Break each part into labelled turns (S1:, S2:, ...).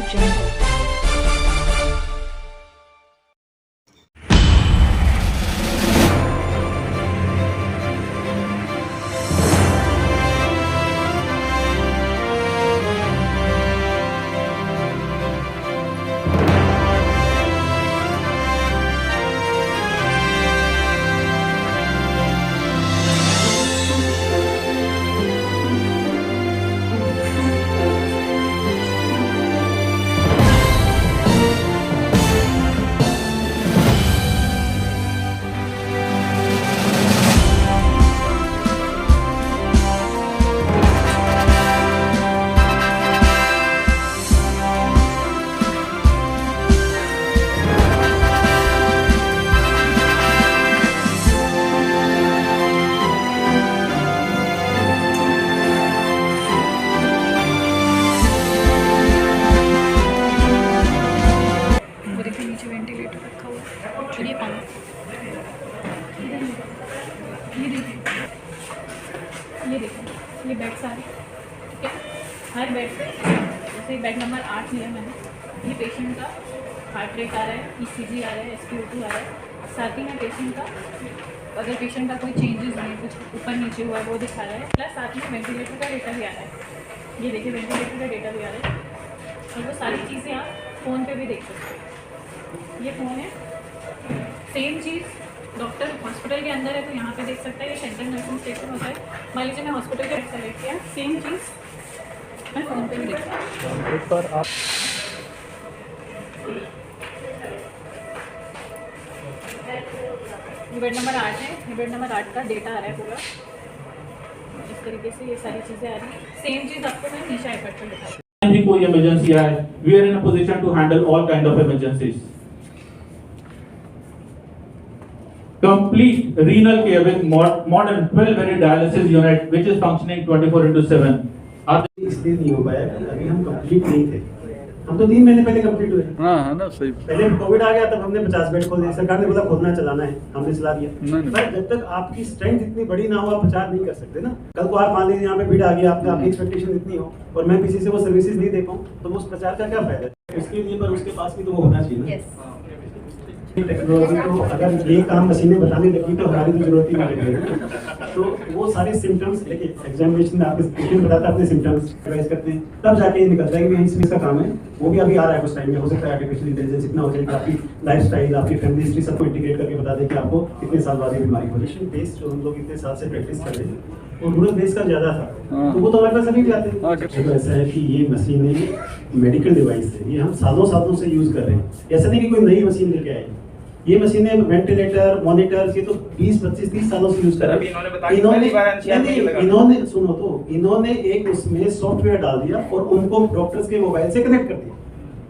S1: Jungle. Ventilator रखा हुआ है। ये पानी ये देखो ये बेड सारे ठीक है। हर बेड पे जैसे बेड नंबर 8 लिया मैंने, ये पेशेंट का हार्ट रेट आ रहा है, ECG आ रहा है, SpO2 आ रहा है, साथ ही में पेशेंट का अगर पेशेंट का कोई चेंजेस नहीं है, कुछ ऊपर नीचे हुआ है वो दिखा रहा है, प्लस साथ में वेंटिलेटर का डेटा भी आ रहा है। ये देखिए वेंटिलेटर का डेटा भी आ रहा है और वो सारी चीज़ें आप फ़ोन पे भी देख सकते हैं। ये फ़ोन है, सेम चीज़ डॉक्टर हॉस्पिटल के अंदर है तो यहाँ पे देख सकता है। ये सेंट्रल नर्सिंग स्टेशन होता है। मान लीजिए मैं हॉस्पिटल का सेलेक्ट किया, सेम चीज़ मैं फ़ोन पे भी देख सकता हूँ।
S2: एक बार आप
S1: ये बेड नंबर 8 है, ये बेड नंबर 8 का डेटा आ रहा है पूरा। इस तरीके से ये सारी चीज़ें आ रही हैं। सेम चीज़ आपको मैं नीचे आईपैड पर दिखा दूँ।
S3: भी कोई इमरजेंसी आए, we are in a position to handle all kind of emergencies. Complete renal care with modern 12-bed dialysis unit which is functioning 24/7.
S2: इसलिए नहीं हो पाया कि अभी हम कंप्लीट नहीं थे। हम तो 3 महीने पहले कंप्लीट हुए।
S4: हाँ है ना, सही।
S2: पहले कोविड आ गया तब हमने 50 बेड खोल दिए। सरकार ने बोला खोलना चलाना है, हमने चला दिया।
S4: नहीं।
S2: पर जब तक आपकी स्ट्रेंथ इतनी बड़ी ना हो आप प्रचार नहीं कर सकते ना। कल को आप मान लीजिए यहाँ पे भीड़ आ गई, आपकी एक्सपेक्टेशन इतनी हो और मैं किसी से वो सर्विसेज नहीं दे पाऊँ तो उस प्रचार का क्या फायदा? उसके लिए पर उसके पास भी तो वो होना चाहिए ना। टेक्नोलॉजी को अगर ये काम मशीनें बताने लगी तो हमारी तो जरूरत ही नहीं लगेगी। तो वो सारे सिम्टम्स देखिए एग्जामिनेशन में आपके पेशेंट बताता है अपने सिम्टम्स रिवाइज करते हैं, तब जाके ये निकलता है कि इसमें इसका काम है। वो भी अभी आ रहा है कुछ टाइम में, हो सकता है आर्टिफिशियल इंटेलिजेंस इतना हो जाए कि आपकी लाइफस्टाइल, आपकी फैमिली हिस्ट्री सबको इंटीग्रेट करके बता दे कि आपको कितने साल बाद ये बीमारी हो। पेशेंट बेस्ड जो हम लोग इतने साल से प्रैक्टिस कर रहे हैं वो रूरल बेस का ज्यादा था, तो वो तो हमारे पास अभी भी आते हैं। तो ऐसा है कि ये मशीनें मेडिकल डिवाइस है, ये हम सालों से यूज कर रहे हैं। ऐसा नहीं कि कोई नई मशीन लेके आए। ये मशीनें वेंटिलेटर, मॉनिटर्स, ये तो 20, 25, 30 सालों से यूज कर रहे हैं। इन्होंने एक उसमें सॉफ्टवेयर डाल दिया और उनको डॉक्टर्स के मोबाइल से कनेक्ट कर दिया।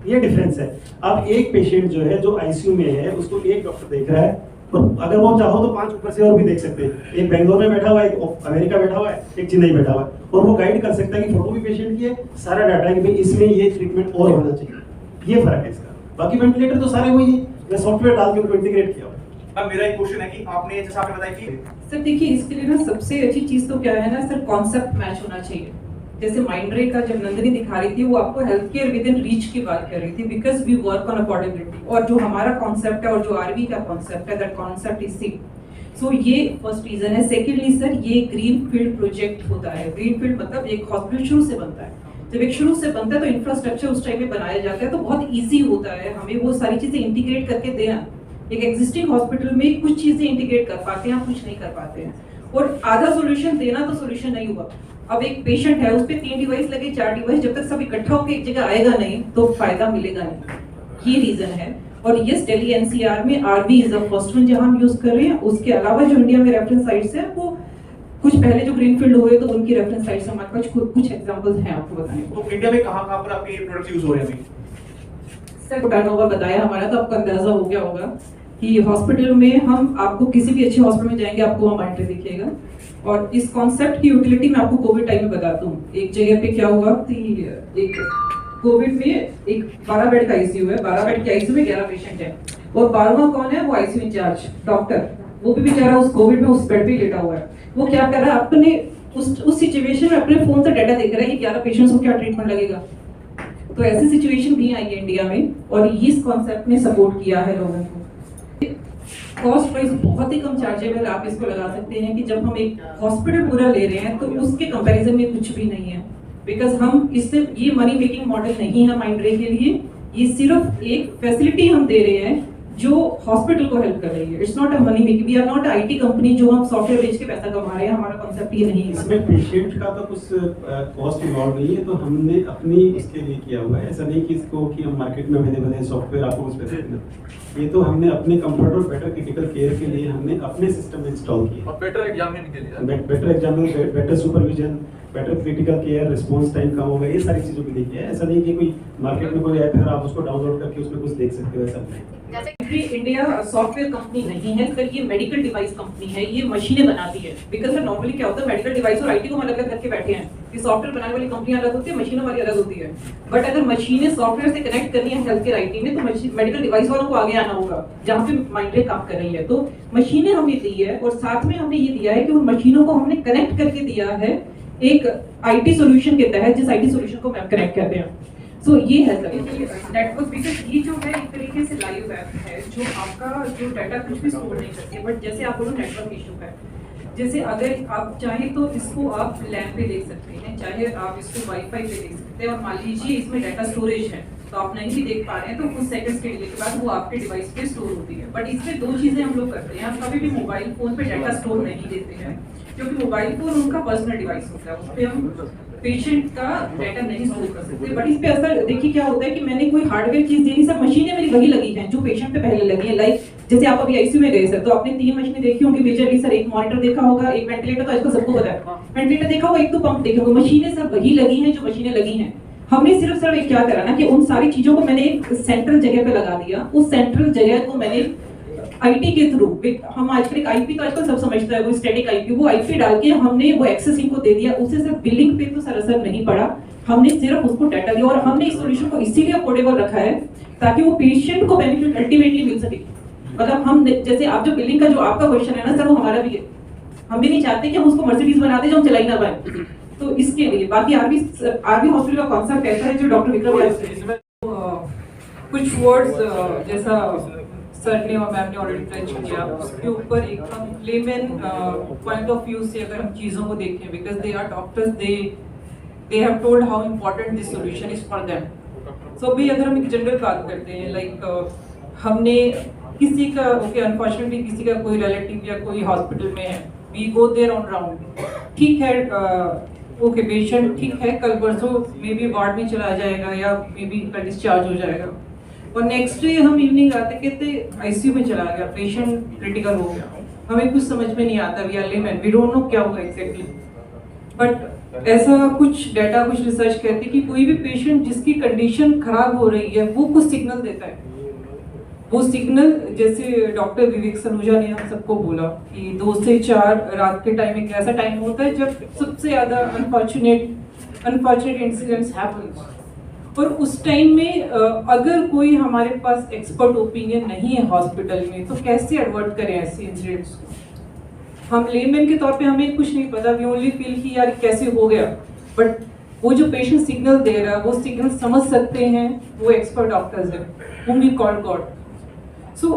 S2: ये डिफरेंस है। अब एक पेशेंट जो है जो आईसीयू में है उसको एक डॉक्टर देख रहा है और अगर वो चाहो तो 5 ऊपर से और भी देख सकते हैं। एक बेंगलोर में बैठा हुआ है, एक अमेरिका बैठा हुआ है, एक चेन्नई बैठा हुआ है और वो गाइड कर सकता है कि फोटो भी पेशेंट की है, सारा डाटा है कि भाई इसमें ये ट्रीटमेंट और होना चाहिए। ये फर्क है इसका। बाकी वेंटिलेटर तो सारे वही है, मैं सॉफ्टवेयर डाल के उनको इंटीग्रेट किया।
S5: अब मेरा एक क्वेश्चन है कि आपने जैसा आपने बताया कि
S6: सर देखिए इसके लिए ना सबसे अच्छी चीज तो क्या है ना सर, कॉन्सेप्ट मैच होना चाहिए। जैसे माइंड्रे का जब नंदिनी दिखा रही थी वो आपको health care within reach की बात कर रही थी, because we work on affordability. और जो हमारा कॉन्सेप्ट है और जो आरवी का कॉन्सेप्ट है, दैट कॉन्सेप्ट इज सेम। सो ये फर्स्ट रीजन है। सेकेंडली सर ये ग्रीन फील्ड प्रोजेक्ट होता है। ग्रीन फील्ड मतलब एक हॉस्पिटल शुरू से बनता है। जब एक शुरू से बनता है तो इंफ्रास्ट्रक्चर उस टाइम में बनाया जाता है तो बहुत इजी होता है हमें वो सारी चीजें इंटीग्रेट करके देना। एक एग्जिस्टिंग हॉस्पिटल में कुछ चीजें इंटीग्रेट कर पाते हैं, कुछ नहीं कर पाते हैं। और आधा सॉल्यूशन देना तो सॉल्यूशन नहीं हुआ। अब एक पेशेंट है, उस पे 3 डिवाइस लगे, 4 डिवाइस, जब तक सब इकट्ठा होकर एक जगह आएगा नहीं तो फायदा मिलेगा नहीं। ये रीजन है। और यस, दिल्ली एनसीआर में RV is the first one जहां हम यूज कर रहे हैं। उसके अलावा जो इंडिया में रेफरेंस साइट्स है वो कुछ पहले जो ग्रीनफील्ड हुए तो उनकी रेफरेंस साइट्स हमारे पास कुछ एग्जांपल्स हैं आपको बताने को।
S5: तो इंडिया में कहां-कहां पर आपके प्रोडक्ट्स यूज हो रहे हैं अभी?
S6: सर टर्नओवर बताया हमारा तो आपको अंदाजा हो गया होगा कि हॉस्पिटल में हम आपको किसी भी अच्छे हॉस्पिटल में जाएंगे आपको वहां माइंड्रे दिखेगा। और इस कॉन्सेप्ट की यूटिलिटी मैं आपको कोविड टाइम में बताता हूँ। एक जगह पे क्या हुआ कि एक कोविड में एक 12 बेड का आईसीयू है, 12 बेड के आईसीयू में 11 पेशेंट है और 12वां कौन है? वो आईसीयू इंचार्ज डॉक्टर, वो भी बेचारा उस कोविड में उस बेड पे लेटा हुआ है। वो क्या कर रहा है, अपने उस सिचुएशन में अपने फोन से डाटा देख रहा है कि 11 पेशेंट्स को क्या ट्रीटमेंट लगेगा। तो ऐसी सिचुएशन भी आई है इंडिया में, और इस कॉन्सेप्ट ने सपोर्ट किया है लोगों को। कॉस्ट वाइज बहुत ही कम चार्जेबल आप इसको लगा सकते हैं कि जब हम एक हॉस्पिटल पूरा ले रहे हैं तो उसके कंपैरिजन में कुछ भी नहीं है, बिकॉज हम इससे ये मनी मेकिंग मॉडल नहीं है माइंडरे के लिए, ये सिर्फ एक फैसिलिटी हम दे रहे हैं जो हॉस्पिटल को हेल्प कर रही है। It's not a money making, we are not IT company जो हम सॉफ्टवेयर बेच के पैसा कमा रहे हैं, हमारा कॉन्सेप्ट ये नहीं है।
S2: इसमें पेशेंट का तो कुछ कॉस्ट इन्वॉल्व नहीं है, तो हमने अपनी इसके लिए किया हुआ है। ऐसा नहीं कि इसको कि हम मार्केट में अवेलेबल है सॉफ्टवेयर आपको उस पे देना, ये तो हमने अपने कंफर्ट और बेटर क्रिटिकल केयर के लिए हमने अपने सिस्टम में इंस्टॉल किया
S4: और बेटर एग्जामिन के लिए
S2: better examine, better supervision, better critical care, response time कम होगा, ये सारी चीजों के लिए किया है। ऐसा नहीं कि कोई मार्केट में कोई ऐप है आप उसको डाउनलोड करके उसमें कुछ देख सकते हो, ऐसा नहीं।
S6: जैसे इंडिया सॉफ्टवेयर कंपनी नहीं है सर, ये मेडिकल डिवाइस कंपनी है, ये मशीनें बनाती है। बिकॉज सर नॉर्मली क्या होता है, मेडिकल डिवाइस और आईटी को अलग अलग करके बैठे हैं कि सॉफ्टवेयर बनाने वाली कंपनियां अलग होती है, मशीनों वाली अलग होती है। बट अगर मशीनें सॉफ्टवेयर से कनेक्ट करनी है हेल्थ केयर आईटी में, तो मेडिकल डिवाइस वालों को आगे आना होगा जहाँ पे माइंडरे काम कर रही है। तो मशीनें हमने दी है, और साथ में हमने ये दिया है कि उन मशीनों को हमने कनेक्ट करके दिया है एक आईटी सॉल्यूशन के तहत, जिस आईटी सॉल्यूशन को हम कनेक्ट करते हैं। सो ये है सर नेटवर्क, बिकॉज ये जो है एक तरीके से लाइव ऐप है जो आपका जो डाटा कुछ भी स्टोर नहीं करती है। बट जैसे आप बोलो नेटवर्क इशू है, जैसे अगर आप चाहे तो इसको आप लैब पे देख सकते हैं, चाहे आप इसको वाईफाई पे देख सकते हैं, और मान लीजिए इसमें डाटा स्टोरेज है तो आप नहीं भी देख पा रहे हैं तो कुछ सेकंड्स के डिले के बाद वो आपके डिवाइस पे स्टोर होती है। बट इसमें दो चीजें हम लोग करते हैं, हम कभी भी मोबाइल फोन पे डाटा स्टोर नहीं देते हैं, क्योंकि मोबाइल फोन उनका पर्सनल डिवाइस होता है, उस पे हम पेशेंट का डाटा नहीं स्टोर कर सकते। बट इस पे असर देखिए क्या होता है कि मैंने कोई हार्डवेयर चीज देनी, सब मशीनें मेरी वही लगी हैं जो पेशेंट पे पहले लगी है। लाइक जैसे आप अभी आईसीयू में गए सर, तो आपने 3 मशीनें देखी होंगी मेजरली सर, एक मॉनिटर देखा होगा, एक वेंटिलेटर, तो आजकल सबको पता है वेंटिलेटर देखा होगा, एक तो पंप देखा होगा। मशीनें सब वही लगी हैं जो मशीनें लगी हैं। हमने सिर्फ सर क्या करा ना कि उन सारी चीजों को मैंने एक सेंट्रल जगह पे लगा दिया। उस सेंट्रल जगह को मैंने आईटी के थ्रू, हम आजकल एक आईपी तो आजकल सब समझता है, वो स्टैटिक आईपी, वो आईपी डाल के हमने वो एक्सेस इनको दे दिया। उससे सिर्फ बिलिंग पे तो सर असर नहीं पड़ा, हमने सिर्फ उसको डाटा दिया। और हमने इस सॉल्यूशन को इसीलिए अफोर्डेबल रखा है ताकि वो पेशेंट को बेनिफिट अल्टीमेटली मिल सके। मतलब हम जैसे आप जो बिलिंग का जो आपका क्वेश्चन है ना सर, वो हमारा भी है। हम भी नहीं चाहते कि हम उसको मर्सिडीज बना दे जो हम चला ही ना पाए। तो इसके लिए बाकी आरबी हॉस्पिटल का कॉन्सेप्ट ऐसा है जो डॉक्टर विक्रम कुछ वर्ड्स जैसा सर ने और मैम ने ऑलरेडी टच किया, उसके ऊपर एक हम लेमन पॉइंट ऑफ व्यू से अगर हम चीज़ों को देखें, because they are doctors, they have told how important this solution is for them. So अभी अगर हम एक जनरल बात करते हैं, लाइक हमने किसी का ओके अनफॉर्चुनेटली किसी का कोई रिलेटिव या कोई हॉस्पिटल में है, we go there on round, ठीक है ओके पेशेंट ठीक है कल परसों मे बी वार्ड में चला जाएगा या मे बी कल डिस्चार्ज हो जाएगा, और नेक्स्ट डे हम इवनिंग आते कहते आईसीयू में चला गया, पेशेंट क्रिटिकल हो गया, हमें कुछ समझ में नहीं आता, we are layman, we don't know क्या हुआ एग्जैक्टली। बट ऐसा कुछ डाटा कुछ रिसर्च कहती कि कोई भी पेशेंट जिसकी कंडीशन खराब हो रही है वो कुछ सिग्नल देता है। वो सिग्नल जैसे डॉक्टर विवेक सलूजा ने हम सबको बोला कि 2 से 4 रात के टाइम एक ऐसा टाइम होता है जब सबसे ज्यादा अनफॉर्चुनेट इंसिडेंट्स हैपन्स, और उस टाइम में अगर कोई हमारे पास एक्सपर्ट ओपिनियन नहीं है हॉस्पिटल में, तो कैसे एडवर्ट करें ऐसे इंसिडेंट्स को। हम लेमैन के तौर पे हमें कुछ नहीं पता, वी ओनली फील कि यार कैसे हो गया, बट वो जो पेशेंट सिग्नल दे रहा है वो सिग्नल समझ सकते हैं वो एक्सपर्ट डॉक्टर्स हैं, whom we call God. So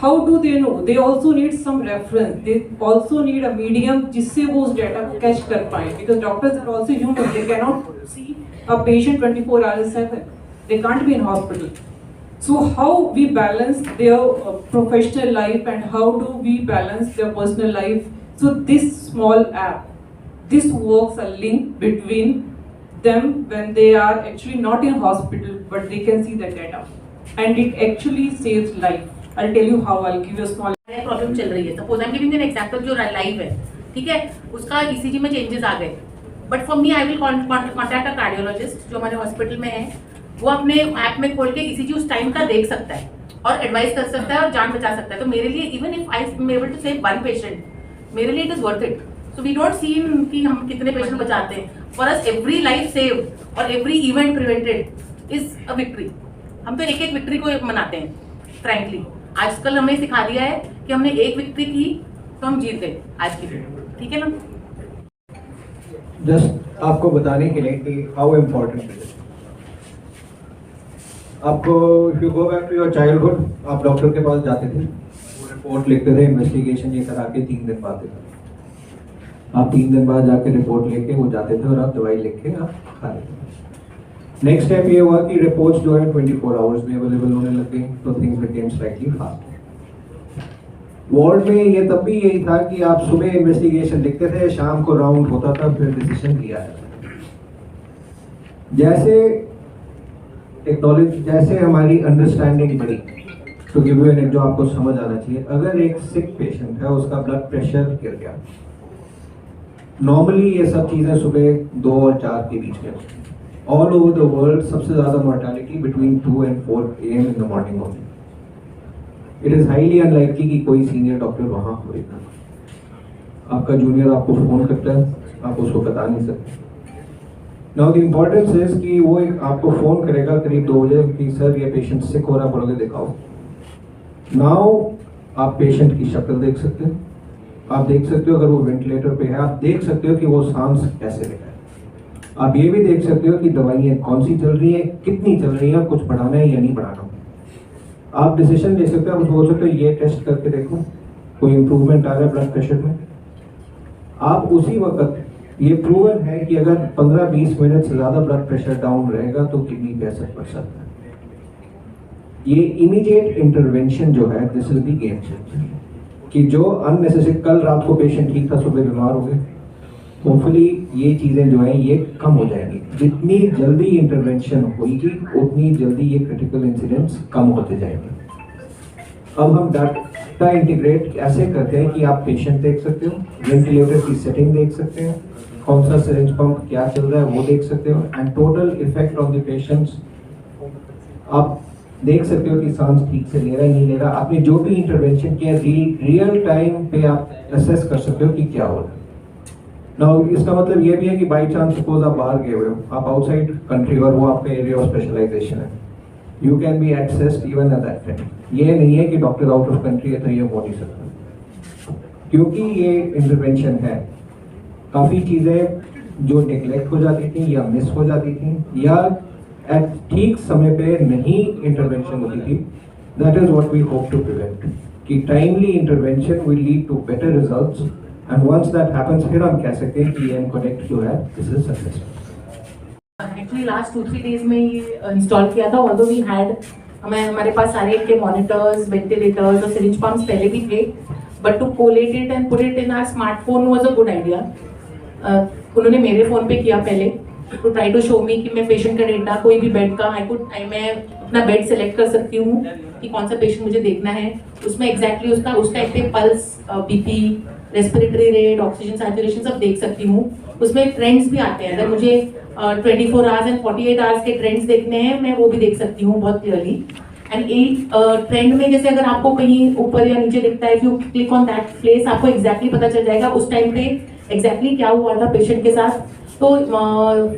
S6: how do they know? They also need some reference. They also need a medium जिससे वो उस डेटा को कैच कर पाए, because doctors are also human. They cannot see a patient 24 hours 7. They can't be in hospital. So how we balance their professional life and how do we balance their personal life? So this small app, this works a link between them when they are actually not in hospital but they can see the data. And it actually saves life. I'll tell you how. I'll give you a small.
S7: Problem चल रही है, suppose I am giving an example जो live है, ठीक है, उसका ECG में changes आ गए, but for me I will contact a cardiologist जो हमारे हॉस्पिटल में है, वो अपने ऐप में खोल के ईसीजी उस टाइम का देख सकता है और एडवाइस कर सकता है और जान बचा सकता है। तो मेरे लिए even if I am able to save 1 patient, मेरे लिए it is worth it. So we don't see कि हम कितने पेशेंट बचाते हैं, for us every life saved और every event prevented is a victory. हम तो एक एक विक्ट्री को मनाते हैं फ्रैंकली। आजकल हमें सिखा दिया है कि हमने एक विक्ट्री की तो हम जीत गए आज की डेट, ठीक है ना।
S8: जस्ट आपको बताने के लिए कि हाउ इम्पोर्टेंट इट इज।
S4: आपको if you go back to your childhood, आप डॉक्टर के पास जाते थे, वो रिपोर्ट लिखते थे, इन्वेस्टिगेशन ये करा के 3 दिन बाद देते। आप 3 दिन बाद जाके रिपोर्ट लेके वो जाते थे और आप दवाई लिख के आप खा लेते थे। नेक्स्ट स्टेप ये हुआ कि रिपोर्ट्स जो है 24 आवर्स में अवेलेबल होने लग गई, तो things became slightly fast. Ward में ये तब भी यही था कि आप सुबह इन्वेस्टिगेशन लिखते थे, शाम को राउंड होता था, फिर डिसीजन लिया जाता था। जैसे टेक्नोलॉजी, जैसे हमारी अंडरस्टैंडिंग बढ़ी, तो गिव यू एन जो आपको समझ आना चाहिए, अगर एक सिक पेशेंट है, उसका ब्लड प्रेशर गिर गया, नॉर्मली ये सब चीज़ें सुबह 2 और 4 के बीच में होती हैं। ऑल ओवर द वर्ल्ड सबसे ज़्यादा mortality between 2 and 4 AM in the morning होती है। इट इज़ हाईली अनलाइकली कि कोई सीनियर डॉक्टर वहाँ होएगा। आपका जूनियर आपको फ़ोन करता है, आप उसको बता नहीं सकते। नाउ द इम्पोर्टेंस इज कि वो एक आपको फ़ोन करेगा करीब 2 बजे कि सर ये पेशेंट सिक हो रहा है, बोलोगे दिखाओ। नाउ आप पेशेंट की शक्ल देख सकते हो, आप देख सकते हो अगर वो वेंटिलेटर पे है, आप देख सकते हो कि वो सांस कैसे ले रहा है, आप ये भी देख सकते हो कि दवाइयाँ कौन सी चल रही है, कितनी चल रही है, कुछ बढ़ाना है या नहीं बढ़ाना। आप डिसीजन ले सकते हो, आप बोल सकते हो ये टेस्ट करके देखो कोई इम्प्रूवमेंट आ रहा है ब्लड प्रेशर में। आप उसी वक्त, ये प्रूवन है कि अगर 15-20 मिनट से ज़्यादा ब्लड प्रेशर डाउन रहेगा तो किडनी पे असर पड़ सकता है। ये इमीडिएट इंटरवेंशन जो है, this is the game changer, कि जो अननेसेसरी, कल रात को पेशेंट ठीक था, सुबह बीमार हो गए, होपफुली ये चीज़ें जो हैं ये कम हो जाएंगी। जितनी जल्दी इंटरवेंशन होगी उतनी जल्दी ये क्रिटिकल इंसिडेंट्स कम होते जाएंगे। अब हम डाटा इंटीग्रेट ऐसे करते हैं कि आप पेशेंट देख सकते हो, वेंटिलेटर की सेटिंग देख सकते हो, कौन सा सिरिंज पंप क्या चल रहा है वो देख सकते हो, and total effect on the patients आप देख सकते हो कि सांस ठीक से ले रहा है नहीं ले रहा। आपने जो भी इंटरवेंशन किया रियल टाइम पे आप असेस कर सकते हो कि क्या हो रहा है। नाउ इसका मतलब ये भी है कि बाई चांस सपोज आप बाहर गए हुए हो, आप आउटसाइड कंट्री और वो आपका एरिया ऑफ स्पेशलाइजेशन है, you can be accessed even at that time. ये नहीं है कि डॉक्टर आउट ऑफ कंट्री है तो ये हो नहीं सकता, क्योंकि ये इंटरवेंशन है। काफ़ी चीज़ें जो नेग्लेक्ट हो जाती थी या मिस हो जाती थी या एट ठीक समय पे नहीं इंटरवेंशन होती थी, that is what we hope to prevent, कि timely intervention will lead to better results, and once that happens फिर हम कह सकते हैं कि एम कनेक्ट जो है this is successful.
S7: Actually last 2-3 days में ये इंस्टॉल किया था, ऑल्दो वी हैड, हमारे पास सारे के मॉनिटर्स, वेंटिलेटर्स और सिरिंज पंप्स पहले भी थे, but to collate it and put it in our smartphone was a good idea. उन्होंने मेरे फ़ोन पे किया पहले, to try to show me कि मैं पेशेंट का डेटा, कोई भी बेड का मैं अपना बेड सेलेक्ट कर सकती हूँ कि कौन सा पेशेंट मुझे देखना है, उसमें एग्जैक्टली उसका उस टाइप पे pulse, BP, respiratory rate, oxygen saturation सब देख सकती हूँ। उसमें ट्रेंड्स भी आते हैं, अगर मुझे 24 आवर्स एंड 48 आवर्स के ट्रेंड्स देखने हैं, मैं वो भी देख सकती हूँ बहुत क्लियरली। एंड एक ट्रेंड में जैसे अगर आपको कहीं ऊपर या नीचे दिखता है, you click on that place, आपको एग्जैक्टली पता चल जाएगा उस टाइम पे एग्जैक्टली क्या हुआ था पेशेंट के साथ। तो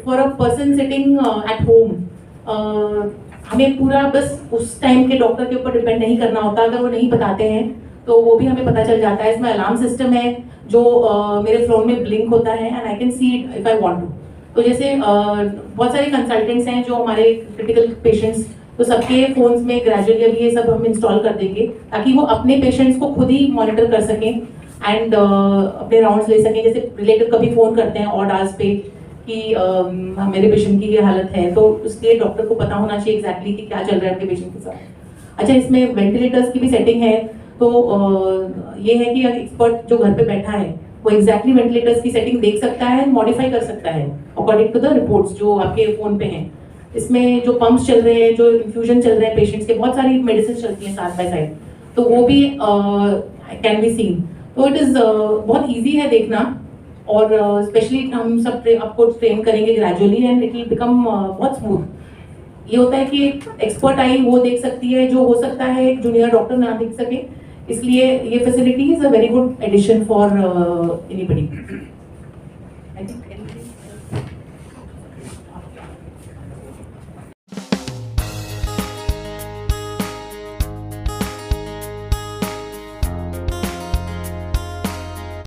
S7: for a person sitting at home, हमें पूरा बस उस टाइम के डॉक्टर के ऊपर डिपेंड नहीं करना होता। अगर वो नहीं बताते हैं तो वो भी हमें पता चल जाता है। इसमें अलार्म सिस्टम है जो मेरे फोन में ब्लिंक होता है and I can see it if I want to. तो जैसे बहुत सारे कंसल्टेंट्स हैं जो हमारे क्रिटिकल पेशेंट्स, तो सबके फोन्स में ग्रेजुअली अभी ये सब हम इंस्टॉल कर देंगे ताकि वो अपने पेशेंट्स को खुद ही मॉनिटर कर सकें एंड अपने राउंड्स ले सकें। जैसे रिलेटिव कभी फ़ोन करते हैं ऑड आवर्स पे कि मेरे पेशेंट की ये हालत है, तो उसके डॉक्टर को पता होना चाहिए एग्जैक्टली कि क्या चल रहा है आपके पेशेंट के साथ। अच्छा, इसमें वेंटिलेटर्स की भी सेटिंग है, तो ये है कि एक्सपर्ट जो घर पे बैठा है वो एग्जैक्टली वेंटिलेटर्स की सेटिंग देख सकता है, मॉडिफाई कर सकता है अकॉर्डिंग टू द रिपोर्ट्स जो आपके फ़ोन पे हैं। इसमें जो पंप्स चल रहे हैं, जो इन्फ्यूजन चल रहे हैं पेशेंट्स के, बहुत सारी मेडिसिन चलती हैं साइड बाय साइड, तो वो भी कैन बी सीन। तो इट इज़ बहुत ईजी है देखना, और स्पेशली हम सब आपको ट्रेन करेंगे gradually and it will become बहुत स्मूथ। ये होता है कि एक्सपर्ट आई वो देख सकती है जो हो सकता है एक जूनियर डॉक्टर ना देख सके, इसलिए ये facility is a very good addition for anybody. I think